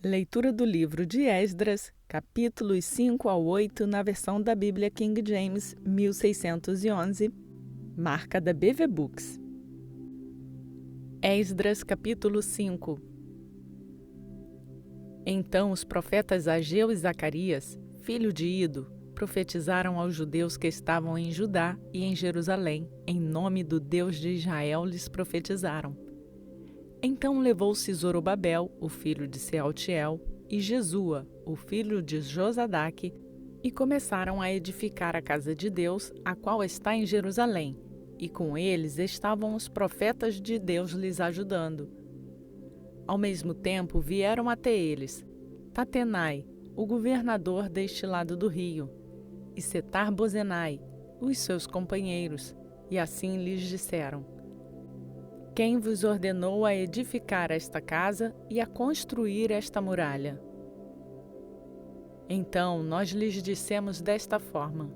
Leitura do livro de Esdras, capítulos 5 ao 8, na versão da Bíblia King James, 1611, marca da BV Books. Esdras, capítulo 5. Então os profetas Ageu e Zacarias, filho de Ido, profetizaram aos judeus que estavam em Judá e em Jerusalém, em nome do Deus de Israel lhes profetizaram. Então levou-se Zorobabel, o filho de Sealtiel, e Jesua, o filho de Josadaque, e começaram a edificar a casa de Deus, a qual está em Jerusalém, e com eles estavam os profetas de Deus lhes ajudando. Ao mesmo tempo vieram até eles Tatenai, o governador deste lado do rio, e Setar-Bozenai, os seus companheiros, e assim lhes disseram: Quem vos ordenou a edificar esta casa e a construir esta muralha? Então nós lhes dissemos desta forma: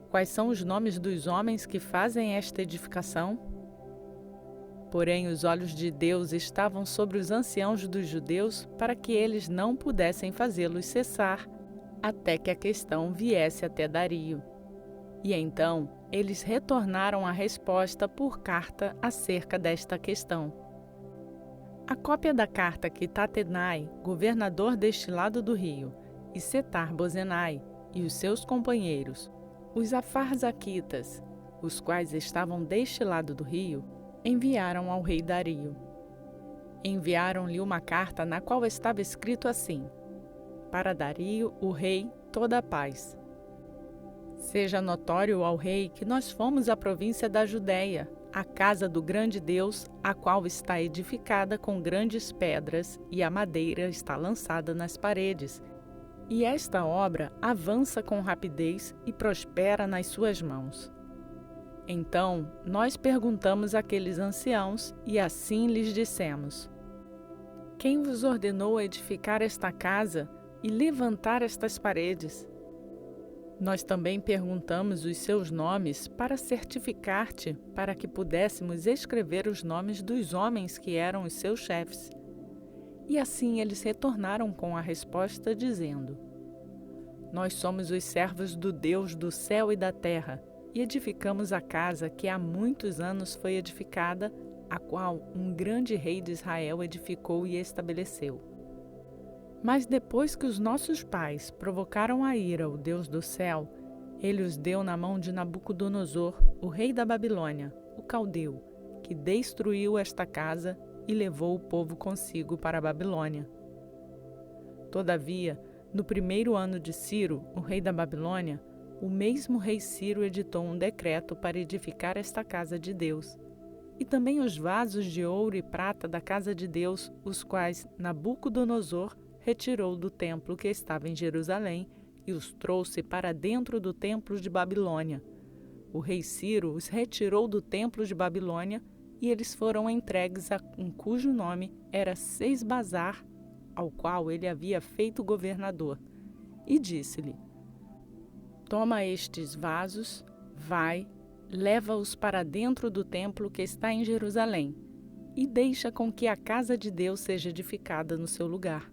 Quais são os nomes dos homens que fazem esta edificação? Porém, os olhos de Deus estavam sobre os anciãos dos judeus para que eles não pudessem fazê-los cessar, até que a questão viesse até Dario. E então eles retornaram a resposta por carta acerca desta questão. A cópia da carta que Tatenai, governador deste lado do rio, e Setar-Bozenai e os seus companheiros, os Afarzaquitas, os quais estavam deste lado do rio, enviaram ao rei Dario. Enviaram-lhe uma carta na qual estava escrito assim: Para Dario, o rei, toda a paz. Seja notório ao rei que nós fomos à província da Judéia, a casa do grande Deus, a qual está edificada com grandes pedras, e a madeira está lançada nas paredes. E esta obra avança com rapidez e prospera nas suas mãos. Então nós perguntamos àqueles anciãos, e assim lhes dissemos: Quem vos ordenou a edificar esta casa e levantar estas paredes? Nós também perguntamos os seus nomes para certificar-te, para que pudéssemos escrever os nomes dos homens que eram os seus chefes. E assim eles retornaram com a resposta, dizendo: Nós somos os servos do Deus do céu e da terra, e edificamos a casa que há muitos anos foi edificada, a qual um grande rei de Israel edificou e estabeleceu. Mas depois que os nossos pais provocaram a ira ao Deus do céu, ele os deu na mão de Nabucodonosor, o rei da Babilônia, o caldeu, que destruiu esta casa e levou o povo consigo para a Babilônia. Todavia, no primeiro ano de Ciro, o rei da Babilônia, o mesmo rei Ciro editou um decreto para edificar esta casa de Deus, e também os vasos de ouro e prata da casa de Deus, os quais Nabucodonosor retirou do templo que estava em Jerusalém e os trouxe para dentro do templo de Babilônia. O rei Ciro os retirou do templo de Babilônia e eles foram entregues a um cujo nome era Sesbazar, ao qual ele havia feito governador, e disse-lhe: Toma estes vasos, vai, leva-os para dentro do templo que está em Jerusalém e deixa com que a casa de Deus seja edificada no seu lugar.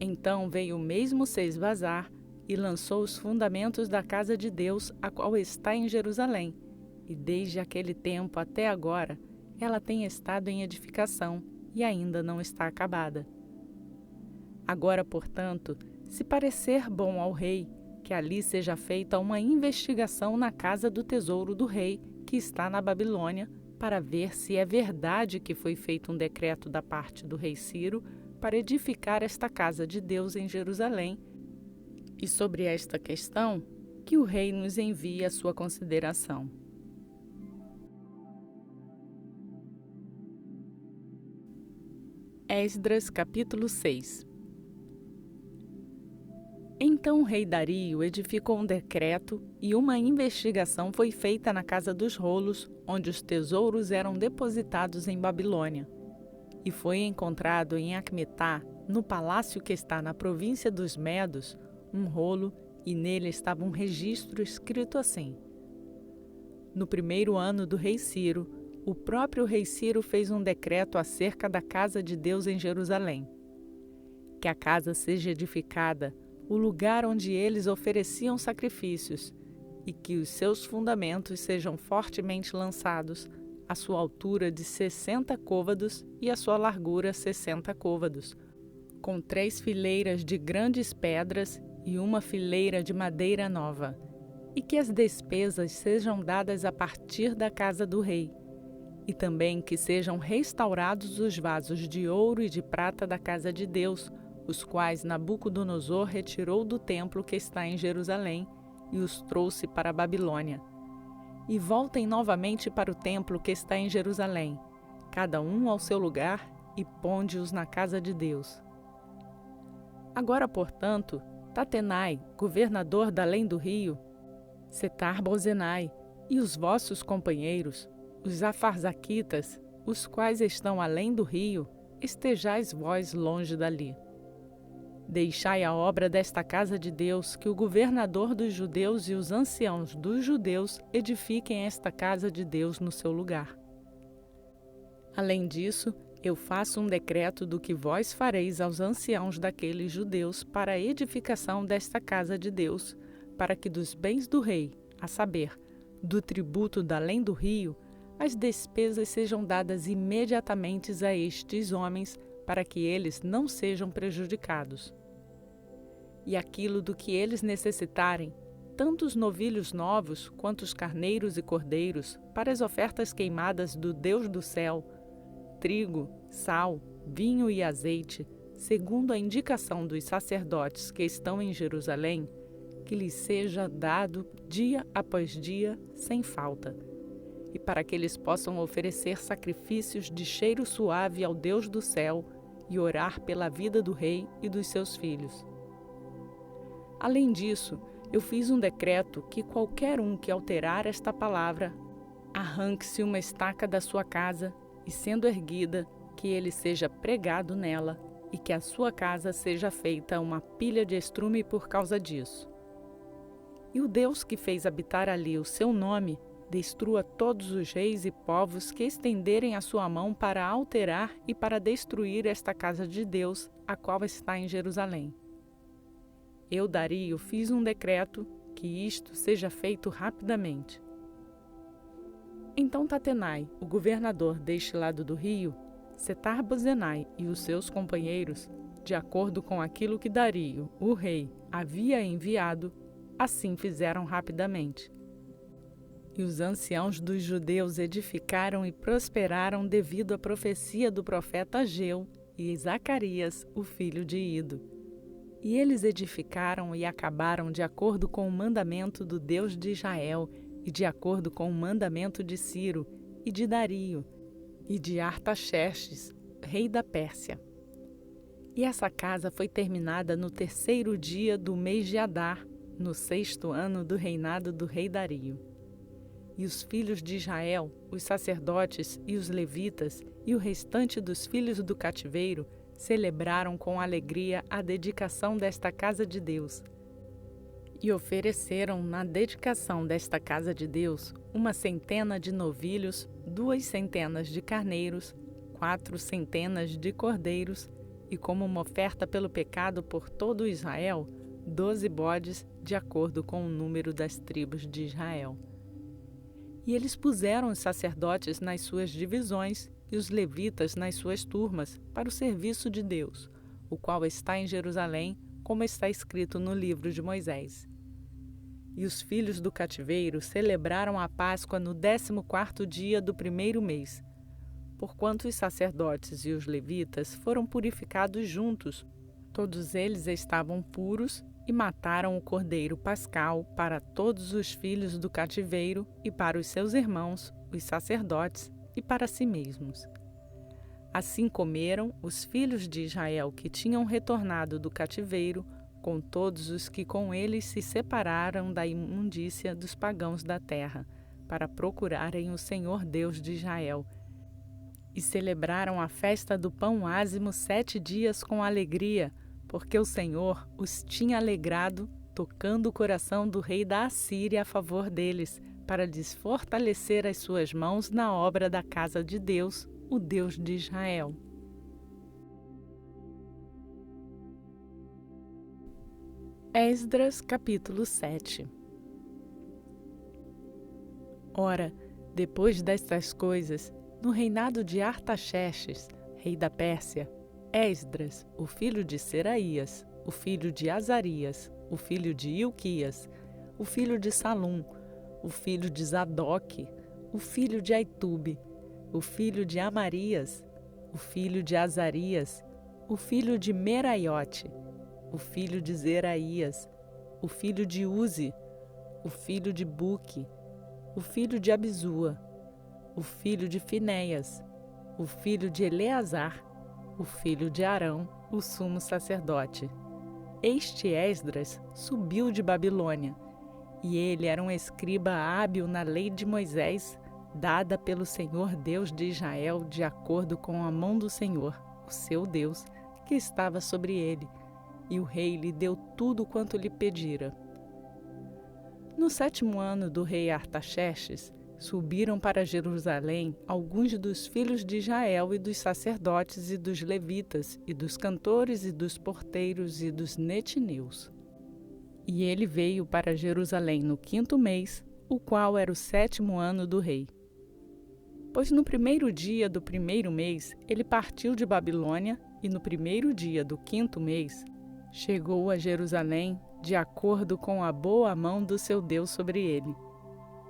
Então veio o mesmo Sesbazar e lançou os fundamentos da casa de Deus, a qual está em Jerusalém, e desde aquele tempo até agora ela tem estado em edificação e ainda não está acabada. Agora, portanto, se parecer bom ao rei, que ali seja feita uma investigação na casa do tesouro do rei, que está na Babilônia, para ver se é verdade que foi feito um decreto da parte do rei Ciro para edificar esta casa de Deus em Jerusalém, e sobre esta questão, que o rei nos envie a sua consideração. Esdras, capítulo 6. Então o rei Dario edificou um decreto e uma investigação foi feita na casa dos rolos, onde os tesouros eram depositados em Babilônia. E foi encontrado em Acmetá, no palácio que está na província dos Medos, um rolo, e nele estava um registro escrito assim: No primeiro ano do rei Ciro, o próprio rei Ciro fez um decreto acerca da casa de Deus em Jerusalém. que a casa seja edificada, o lugar onde eles ofereciam sacrifícios, e que os seus fundamentos sejam fortemente lançados, a sua altura de 60 côvados e a sua largura 60 côvados, com 3 fileiras de grandes pedras e uma fileira de madeira nova, e que as despesas sejam dadas a partir da casa do rei, e também que sejam restaurados os vasos de ouro e de prata da casa de Deus, os quais Nabucodonosor retirou do templo que está em Jerusalém e os trouxe para a Babilônia. E voltem novamente para o templo que está em Jerusalém, cada um ao seu lugar, e ponde-os na casa de Deus. Agora, portanto, Tatenai, governador da além do rio, Setar-Bozenai e os vossos companheiros, os afarzaquitas, os quais estão além do rio, estejais vós longe dali. Deixai a obra desta casa de Deus, que o governador dos judeus e os anciãos dos judeus edifiquem esta casa de Deus no seu lugar. Além disso, eu faço um decreto do que vós fareis aos anciãos daqueles judeus para a edificação desta casa de Deus, para que dos bens do rei, a saber, do tributo da além do rio, as despesas sejam dadas imediatamente a estes homens, para que eles não sejam prejudicados. E aquilo do que eles necessitarem, tanto os novilhos novos quanto os carneiros e cordeiros, para as ofertas queimadas do Deus do céu, trigo, sal, vinho e azeite, segundo a indicação dos sacerdotes que estão em Jerusalém, que lhes seja dado dia após dia, sem falta, e para que eles possam oferecer sacrifícios de cheiro suave ao Deus do céu e orar pela vida do rei e dos seus filhos. Além disso, eu fiz um decreto que qualquer um que alterar esta palavra, arranque-se uma estaca da sua casa e, sendo erguida, que ele seja pregado nela e que a sua casa seja feita uma pilha de estrume por causa disso. E o Deus que fez habitar ali o seu nome, destrua todos os reis e povos que estenderem a sua mão para alterar e para destruir esta casa de Deus, a qual está em Jerusalém. Eu, Dario, fiz um decreto que isto seja feito rapidamente. Então Tatenai, o governador deste lado do rio, Setar-Bozenai e os seus companheiros, de acordo com aquilo que Dario, o rei, havia enviado, assim fizeram rapidamente. E os anciãos dos judeus edificaram e prosperaram devido à profecia do profeta Ageu e Zacarias, o filho de Ido. E eles edificaram e acabaram de acordo com o mandamento do Deus de Israel e de acordo com o mandamento de Ciro e de Dario e de Artaxerxes, rei da Pérsia. E essa casa foi terminada no 3º dia do mês de Adar, no 6º ano do reinado do rei Dario. E os filhos de Israel, os sacerdotes e os levitas e o restante dos filhos do cativeiro celebraram com alegria a dedicação desta casa de Deus. E ofereceram na dedicação desta casa de Deus 100 de novilhos, 200 de carneiros, 400 de cordeiros e, como uma oferta pelo pecado por todo Israel, 12 bodes, de acordo com o número das tribos de Israel. E eles puseram os sacerdotes nas suas divisões e os levitas nas suas turmas para o serviço de Deus, o qual está em Jerusalém, como está escrito no livro de Moisés. E os filhos do cativeiro celebraram a Páscoa no 14º dia do 1º mês, porquanto os sacerdotes e os levitas foram purificados juntos. Todos eles estavam puros e mataram o cordeiro pascal para todos os filhos do cativeiro e para os seus irmãos, os sacerdotes, e para si mesmos. Assim comeram os filhos de Israel que tinham retornado do cativeiro, com todos os que com eles se separaram da imundícia dos pagãos da terra, para procurarem o Senhor Deus de Israel. E celebraram a festa do pão ázimo 7 dias com alegria, porque o Senhor os tinha alegrado, tocando o coração do rei da Assíria a favor deles, para lhes fortalecer as suas mãos na obra da casa de Deus, o Deus de Israel. Esdras, capítulo 7. Ora, depois destas coisas, no reinado de Artaxerxes, rei da Pérsia, Esdras, o filho de Seraías, o filho de Azarias, o filho de Ilquias, o filho de Salum, o filho de Zadoque, o filho de Aitube, o filho de Amarias, o filho de Azarias, o filho de Meraiote, o filho de Zeraías, o filho de Uzi, o filho de Buque, o filho de Abisua, o filho de Finéias, o filho de Eleazar, o filho de Arão, o sumo sacerdote. Este Esdras subiu de Babilônia, e ele era um escriba hábil na lei de Moisés, dada pelo Senhor Deus de Israel, de acordo com a mão do Senhor, o seu Deus, que estava sobre ele, e o rei lhe deu tudo quanto lhe pedira. No 7º ano do rei Artaxerxes, subiram para Jerusalém alguns dos filhos de Israel e dos sacerdotes e dos levitas, e dos cantores e dos porteiros e dos netineus. E ele veio para Jerusalém no 5º mês, o qual era o 7º ano do rei. Pois no 1º dia do 1º mês ele partiu de Babilônia, e no 1º dia do 5º mês chegou a Jerusalém, de acordo com a boa mão do seu Deus sobre ele.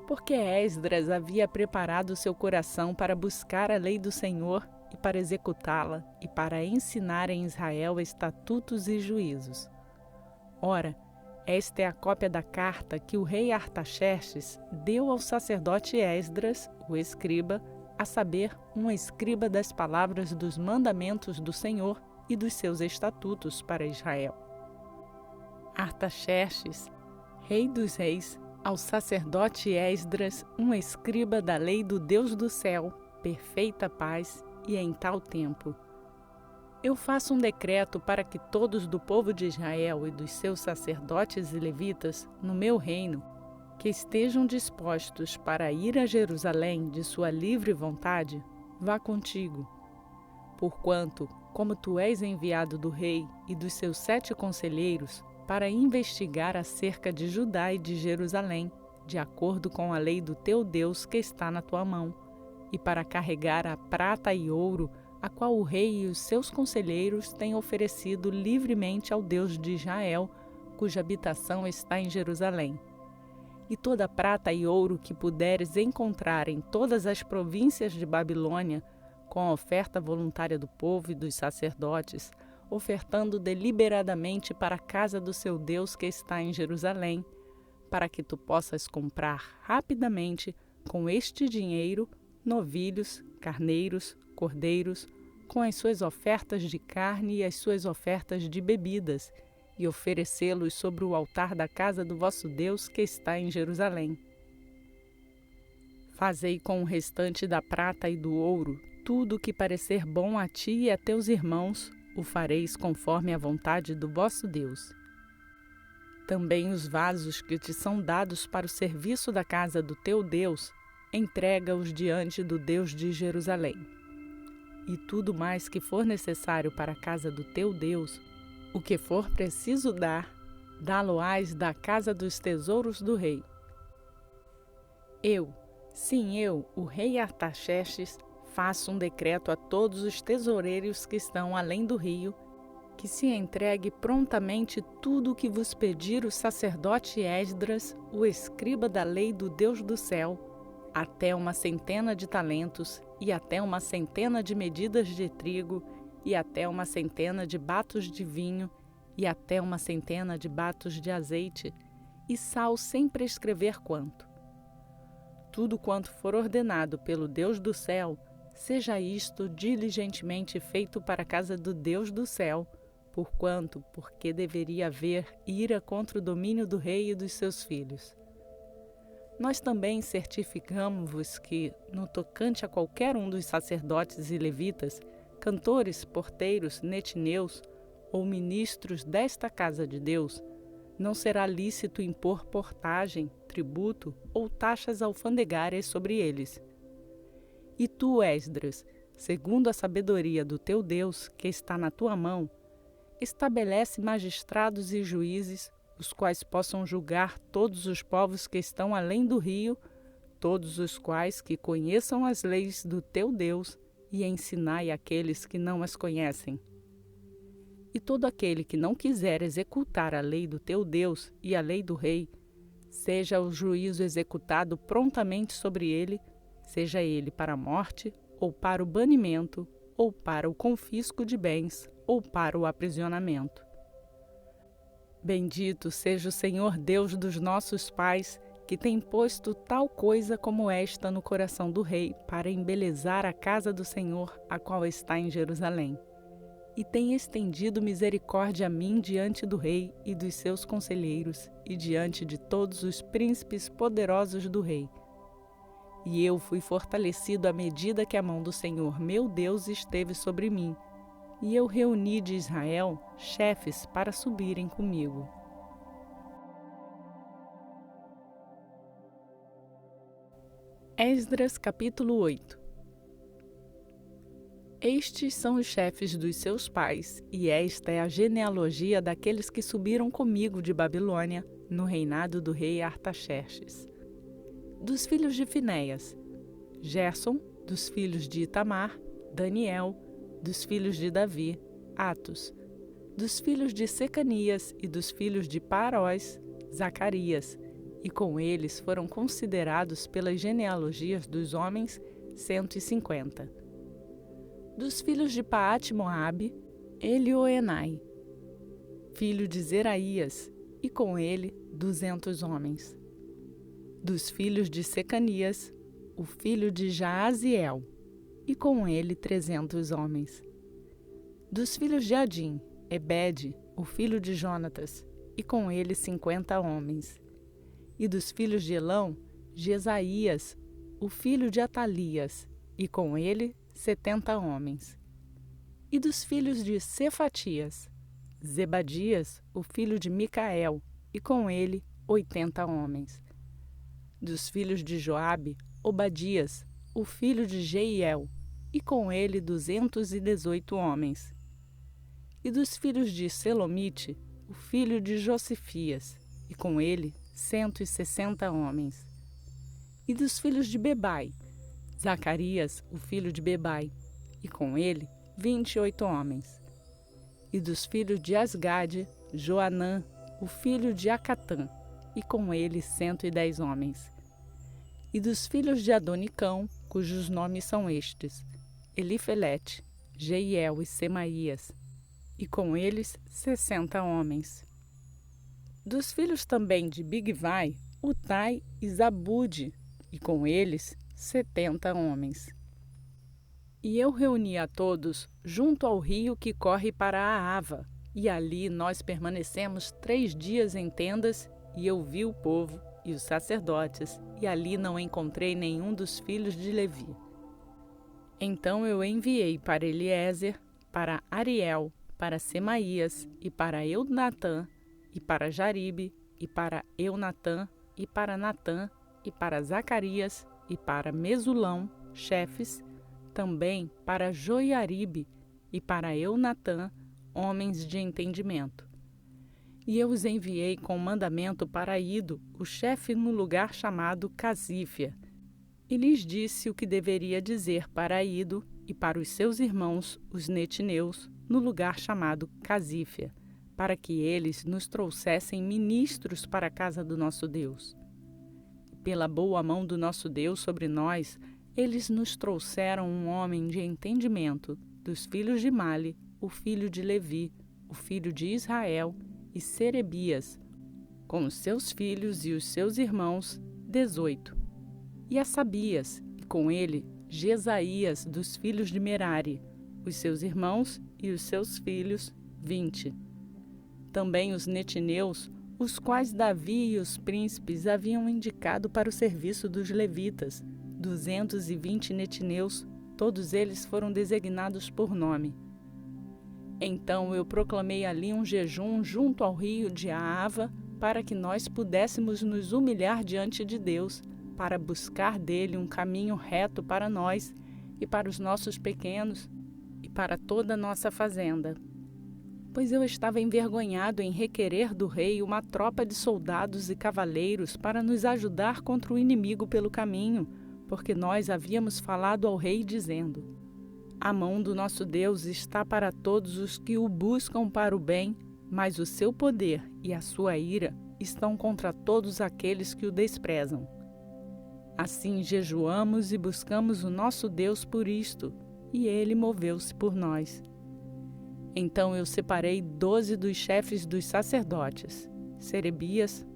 Porque Esdras havia preparado seu coração para buscar a lei do Senhor e para executá-la, e para ensinar em Israel estatutos e juízos. Ora, esta é a cópia da carta que o rei Artaxerxes deu ao sacerdote Esdras, o escriba, a saber, um escriba das palavras dos mandamentos do Senhor e dos seus estatutos para Israel. Artaxerxes, rei dos reis, ao sacerdote Esdras, um escriba da lei do Deus do céu, perfeita paz, e em tal tempo. Eu faço um decreto para que todos do povo de Israel e dos seus sacerdotes e levitas, no meu reino, que estejam dispostos para ir a Jerusalém de sua livre vontade, vá contigo. Porquanto, como tu és enviado do rei e dos seus 7 conselheiros, para investigar acerca de Judá e de Jerusalém, de acordo com a lei do teu Deus que está na tua mão, e para carregar a prata e ouro, a qual o rei e os seus conselheiros têm oferecido livremente ao Deus de Israel, cuja habitação está em Jerusalém. E toda a prata e ouro que puderes encontrar em todas as províncias de Babilônia, com a oferta voluntária do povo e dos sacerdotes, ofertando deliberadamente para a casa do seu Deus que está em Jerusalém, para que tu possas comprar rapidamente com este dinheiro novilhos, carneiros, cordeiros, com as suas ofertas de carne e as suas ofertas de bebidas, e oferecê-los sobre o altar da casa do vosso Deus que está em Jerusalém. Fazei com o restante da prata e do ouro tudo o que parecer bom a ti e a teus irmãos, o fareis conforme a vontade do vosso Deus. Também os vasos que te são dados para o serviço da casa do teu Deus, entrega-os diante do Deus de Jerusalém. E tudo mais que for necessário para a casa do teu Deus, o que for preciso dar, dá-lo-ás da casa dos tesouros do rei. Eu, sim eu, o rei Artaxerxes, faço um decreto a todos os tesoureiros que estão além do rio, que se entregue prontamente tudo o que vos pedir o sacerdote Esdras, o escriba da lei do Deus do céu, até 100 de talentos, e até 100 de medidas de trigo, e até 100 de batos de vinho, e até 100 de batos de azeite, e sal sem prescrever quanto. Tudo quanto for ordenado pelo Deus do céu, seja isto diligentemente feito para a casa do Deus do céu, porque deveria haver ira contra o domínio do rei e dos seus filhos. Nós também certificamos-vos que, no tocante a qualquer um dos sacerdotes e levitas, cantores, porteiros, netineus ou ministros desta casa de Deus, não será lícito impor portagem, tributo ou taxas alfandegárias sobre eles. E tu, Esdras, segundo a sabedoria do teu Deus, que está na tua mão, estabelece magistrados e juízes, os quais possam julgar todos os povos que estão além do rio, todos os quais que conheçam as leis do teu Deus, e ensinai àqueles que não as conhecem. E todo aquele que não quiser executar a lei do teu Deus e a lei do rei, seja o juízo executado prontamente sobre ele, seja ele para a morte, ou para o banimento, ou para o confisco de bens, ou para o aprisionamento. Bendito seja o Senhor Deus dos nossos pais, que tem posto tal coisa como esta no coração do rei, para embelezar a casa do Senhor, a qual está em Jerusalém. E tem estendido misericórdia a mim diante do rei e dos seus conselheiros, e diante de todos os príncipes poderosos do rei. E eu fui fortalecido à medida que a mão do Senhor meu Deus esteve sobre mim, e eu reuni de Israel chefes para subirem comigo. Esdras capítulo 8. Estes são os chefes dos seus pais, e esta é a genealogia daqueles que subiram comigo de Babilônia, no reinado do rei Artaxerxes. Dos filhos de Finéias, Gerson; dos filhos de Itamar, Daniel; dos filhos de Davi, Atos; dos filhos de Secanias e dos filhos de Parós, Zacarias, e com eles foram considerados pelas genealogias dos homens 150. Dos filhos de Paate-Moabe, Elioenai, filho de Zeraías, e com ele 200 homens. Dos filhos de Secanias, o filho de Jaaziel, e com ele 300 homens. Dos filhos de Adim, Ebede, o filho de Jonatas, e com ele 50 homens. E dos filhos de Elão, Jesaías, o filho de Atalias, e com ele 70 homens. E dos filhos de Cefatias, Zebadias, o filho de Micael, e com ele 80 homens. Dos filhos de Joabe, Obadias, o filho de Jeiel, e com ele 218 homens. E dos filhos de Selomite, o filho de Josifias, e com ele 160 homens. E dos filhos de Bebai, Zacarias, o filho de Bebai, e com ele 28 homens. E dos filhos de Asgade, Joanã, o filho de Acatã, e com ele 110 homens. E dos filhos de Adonicão, cujos nomes são estes: Elifelete, Jeiel e Semaías, e com eles 60 homens. Dos filhos também de Bigvai, Utai e Zabude, e com eles 70 homens. E eu reuni a todos junto ao rio que corre para a Ava, e ali nós permanecemos 3 dias em tendas, e eu vi o povo e os sacerdotes, e ali não encontrei nenhum dos filhos de Levi. Então eu enviei para Eliezer, para Ariel, para Semaías, e para Eunatã, e para Jaribe, e para Eunatã, e para Natã, e para Zacarias, e para Mesulão, chefes, também para Joiaribe, e para Eunatã, homens de entendimento. E eu os enviei com mandamento para Ido, o chefe no lugar chamado Casífia, e lhes disse o que deveria dizer para Ido e para os seus irmãos, os netineus, no lugar chamado Casífia, para que eles nos trouxessem ministros para a casa do nosso Deus. Pela boa mão do nosso Deus sobre nós, eles nos trouxeram um homem de entendimento, dos filhos de Mali, o filho de Levi, o filho de Israel, e Serebias, com os seus filhos e os seus irmãos, 18. E a Sabias, e com ele Jesaías, dos filhos de Merari, os seus irmãos e os seus filhos, 20. Também os netineus, os quais Davi e os príncipes haviam indicado para o serviço dos levitas, 220 netineus, todos eles foram designados por nome. Então eu proclamei ali um jejum junto ao rio de Aava, para que nós pudéssemos nos humilhar diante de Deus, para buscar dele um caminho reto para nós e para os nossos pequenos e para toda a nossa fazenda. pois eu estava envergonhado em requerer do rei uma tropa de soldados e cavaleiros para nos ajudar contra o inimigo pelo caminho, porque nós havíamos falado ao rei dizendo: a mão do nosso Deus está para todos os que o buscam para o bem, mas o seu poder e a sua ira estão contra todos aqueles que o desprezam. Assim jejuamos e buscamos o nosso Deus por isto, e ele moveu-se por nós. Então eu separei 12 dos chefes dos sacerdotes, Serebias,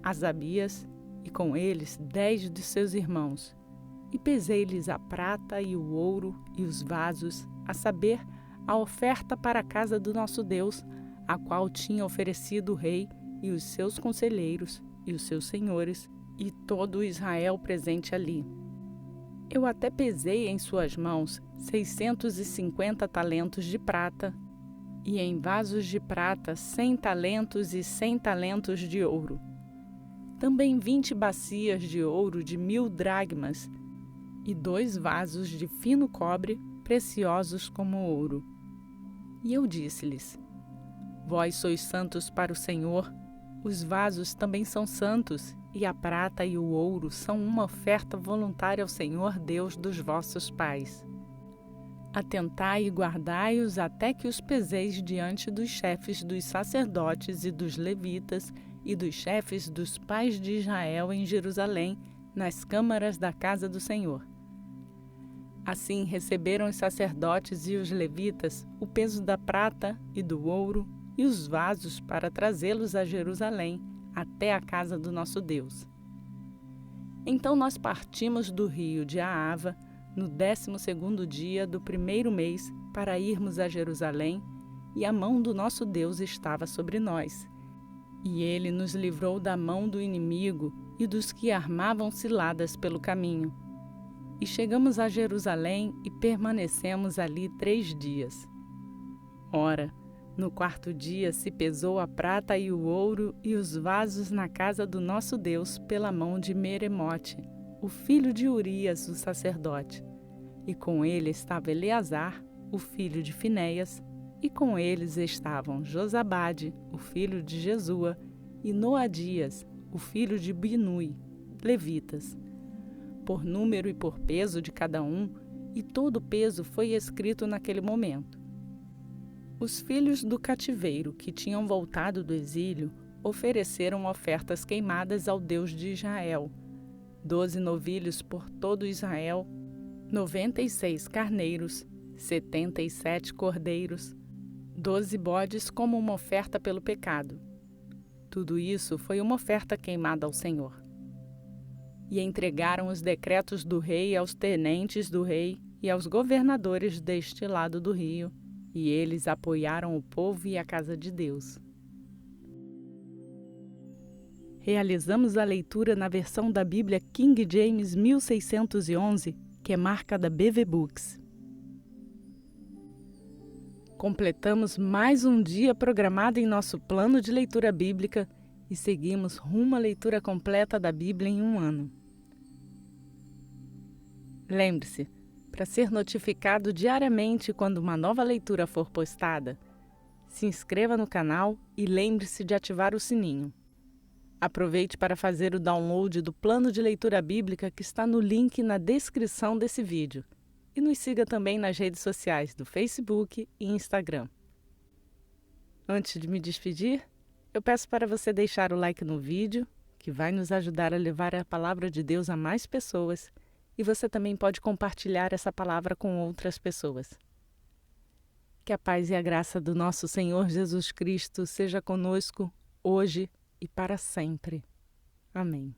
Asabias, e com eles 10 de seus irmãos, e pesei-lhes a prata e o ouro e os vasos, a saber, a oferta para a casa do nosso Deus, a qual tinha oferecido o rei e os seus conselheiros e os seus senhores e todo o Israel presente ali. Eu até pesei em suas mãos 650 talentos de prata, e em vasos de prata 100 talentos e 100 talentos de ouro. Também 20 bacias de ouro de 1000 dracmas, e 2 vasos de fino cobre, preciosos como ouro. E eu disse-lhes: vós sois santos para o Senhor, os vasos também são santos, e a prata e o ouro são uma oferta voluntária ao Senhor Deus dos vossos pais. Atentai e guardai-os até que os peseis diante dos chefes dos sacerdotes e dos levitas e dos chefes dos pais de Israel em Jerusalém, nas câmaras da casa do Senhor. Assim receberam os sacerdotes e os levitas o peso da prata e do ouro e os vasos para trazê-los a Jerusalém, até a casa do nosso Deus. Então nós partimos do rio de Aava, no 12º dia do 1º mês, para irmos a Jerusalém, e a mão do nosso Deus estava sobre nós. E ele nos livrou da mão do inimigo e dos que armavam ciladas pelo caminho. E chegamos a Jerusalém e permanecemos ali 3 dias. Ora, no 4º dia se pesou a prata e o ouro e os vasos na casa do nosso Deus pela mão de Meremote, o filho de Urias, o sacerdote. E com ele estava Eleazar, o filho de Finéias, e com eles estavam Josabade, o filho de Jesua, e Noadias, o filho de Binui, levitas, por número e por peso de cada um, e todo o peso foi escrito naquele momento. Os filhos do cativeiro que tinham voltado do exílio ofereceram ofertas queimadas ao Deus de Israel, 12 novilhos por todo Israel, 96 carneiros, 77 cordeiros, 12 bodes como uma oferta pelo pecado. Tudo isso foi uma oferta queimada ao Senhor. E entregaram os decretos do rei aos tenentes do rei e aos governadores deste lado do rio, e eles apoiaram o povo e a casa de Deus. Realizamos a leitura na versão da Bíblia King James 1611, que é marca da BV Books. Completamos mais um dia programado em nosso plano de leitura bíblica e seguimos rumo à leitura completa da Bíblia em um ano. Lembre-se, para ser notificado diariamente quando uma nova leitura for postada, se inscreva no canal e lembre-se de ativar o sininho. Aproveite para fazer o download do plano de leitura bíblica que está no link na descrição desse vídeo. E nos siga também nas redes sociais do Facebook e Instagram. Antes de me despedir, eu peço para você deixar o like no vídeo, que vai nos ajudar a levar a palavra de Deus a mais pessoas, e você também pode compartilhar essa palavra com outras pessoas. Que a paz e a graça do nosso Senhor Jesus Cristo seja conosco hoje e para sempre. Amém.